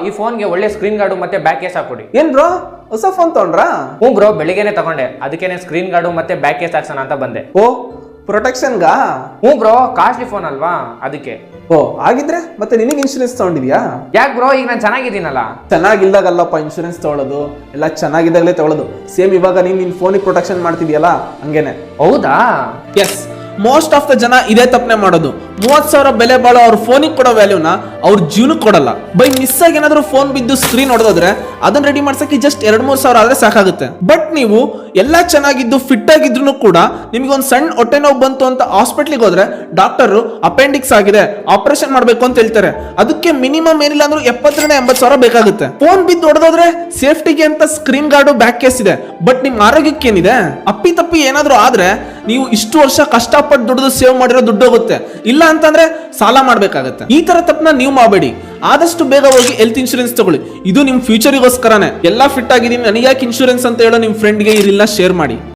ಈ ಫೋನ್ಗೆ ಒಳ್ಳೆ ಸ್ಕ್ರೀನ್ ಗಾರ್ಡು ಮತ್ತೆ ಬ್ಯಾಕ್ ಕೇಸ್ ಹಾಕೊಡಿ. ಏನ್ ಬ್ರೋ ಹೊಸ ಫೋನ್ ತಗೊಂಡ್ರಾ? ಹ್ಞೂ ಬ್ರೋ, ಬೆಳಿಗ್ಗೆನೆ ತಗೊಂಡೆ. ಅದಕ್ಕೇನೆ ಸ್ಕ್ರೀನ್ ಗಾರ್ಡು ಮತ್ತೆ ಬ್ಯಾಕ್ ಕೇಸ್ ಹಾಕ್ಸೋಣ ಅಂತ ಬಂದೆ. ಓ ಪ್ರೊಟೆಕ್ಷನ್ಗಾ? ಹ್ಞೂ ಬ್ರೋ, ಕಾಸ್ಟ್ಲಿ ಫೋನ್ ಅಲ್ವಾ ಅದಕ್ಕೆ. ಓ ಆಗಿದ್ರೆ ಮತ್ತೆ ನಿನಗೆ ಇನ್ಶೂರೆನ್ಸ್ ತಗೊಂಡಿದ್ಯಾ? ಯಾಕೆ ಬ್ರೋ, ಈಗ ನಾನು ಚೆನ್ನಾಗಿದ್ದೀನಲ್ಲ. ಚೆನ್ನಾಗಿಲ್ದಾಗಲ್ಲಪ್ಪ ಇನ್ಶೂರೆನ್ಸ್ ತಗೊಳ್ಳೋದು, ಎಲ್ಲ ಚೆನ್ನಾಗಿದ್ದಾಗಲೇ ತಗೊಳ್ಳೋದು. ಸೇಮ್ ಇವಾಗ ನಿನ್ ಫೋನಿಗೆ ಪ್ರೊಟೆಕ್ಷನ್ ಮಾಡ್ತಿದ್ಯಲ್ಲ ಹಂಗೇನೆ. ಹೌದಾ? ಎಸ್, ಮೋಸ್ಟ್ ಆಫ್ ದ ಜನ ಇದೇ ತಪ್ಪನೆ ಮಾಡೋದು. 30,000 ಬೆಲೆ ಬಾಳೋ ಅವ್ರ ಫೋನಿಗೆ ಕೊಡೋ ವ್ಯಾಲ್ಯೂನ ಅವ್ರ ಜೀವನಕ್ಕೆ ಕೊಡಲ್ಲ. ಬೈ ಮಿಸ್ ಆಗಿ ಏನಾದ್ರು ಫೋನ್ ಬಿದ್ದು ಸ್ಕ್ರೀನ್ ಹೊಡೆದೋದ್ರೆ ಅದನ್ನ ರೆಡಿ ಮಾಡ್ಸಕ್ಕೆ ಜಸ್ಟ್ 2-3 ಸಾವಿರ ಆದ್ರೆ ಸಾಕಾಗುತ್ತೆ. ಬಟ್ ನೀವು ಎಲ್ಲ ಚೆನ್ನಾಗಿದ್ದು ಫಿಟ್ ಆಗಿದ್ರು ಕೂಡ ನಿಮ್ಗೆ ಒಂದು ಸಣ್ಣ ಹೊಟ್ಟೆ ನೋವು ಬಂತು ಅಂತ ಹಾಸ್ಪಿಟ್ಲಿಗೆ ಹೋದ್ರೆ ಡಾಕ್ಟರ್ ಅಪೆಂಡಿಕ್ಸ್ ಆಗಿದೆ, ಆಪರೇಷನ್ ಮಾಡ್ಬೇಕು ಅಂತ ಹೇಳ್ತಾರೆ. ಅದಕ್ಕೆ ಮಿನಿಮಮ್ ಏನಿಲ್ಲ ಅಂದ್ರೂ 70-80 ಸಾವಿರ ಬೇಕಾಗುತ್ತೆ. ಫೋನ್ ಬಿದ್ದು ಹೊಡೆದೋದ್ರೆ ಸೇಫ್ಟಿಗೆ ಅಂತ ಸ್ಕ್ರೀನ್ ಗಾರ್ಡು ಬ್ಯಾಕ್ ಕೇಸ್ ಇದೆ. ಬಟ್ ನಿಮ್ ಆರೋಗ್ಯಕ್ಕೆ ಏನಿದೆ? ಅಪ್ಪಿ ತಪ್ಪಿ ಏನಾದ್ರು ಆದ್ರೆ ನೀವು ಇಷ್ಟು ವರ್ಷ ಕಷ್ಟಪಟ್ಟು ದುಡ್ದು ಸೇವ್ ಮಾಡಿರೋ ದುಡ್ಡು ಹೋಗುತ್ತೆ. ಇಲ್ಲ ಅಂತಂದ್ರೆ ಸಾಲ ಮಾಡ್ಬೇಕಾಗತ್ತೆ. ಈ ತರ ತಪ್ಪನ್ನ ನೀವು ಮಾಡಬೇಡಿ. ಆದಷ್ಟು ಬೇಗ ಹೋಗಿ ಹೆಲ್ತ್ ಇನ್ಶೂರೆನ್ಸ್ ತಗೊಳ್ಳಿ. ಇದು ನಿಮ್ ಫ್ಯೂಚರಿಗೋಸ್ಕರನೇ. ಎಲ್ಲಾ ಫಿಟ್ ಆಗಿದ್ದೀನಿ, ನನಗೆ ಯಾಕೆ ಇನ್ಶೂರೆನ್ಸ್ ಅಂತ ಹೇಳೋ ನಿಮ್ ಫ್ರೆಂಡ್ಗೆ ಈ ರೀಲ್ನ ಶೇರ್ ಮಾಡಿ.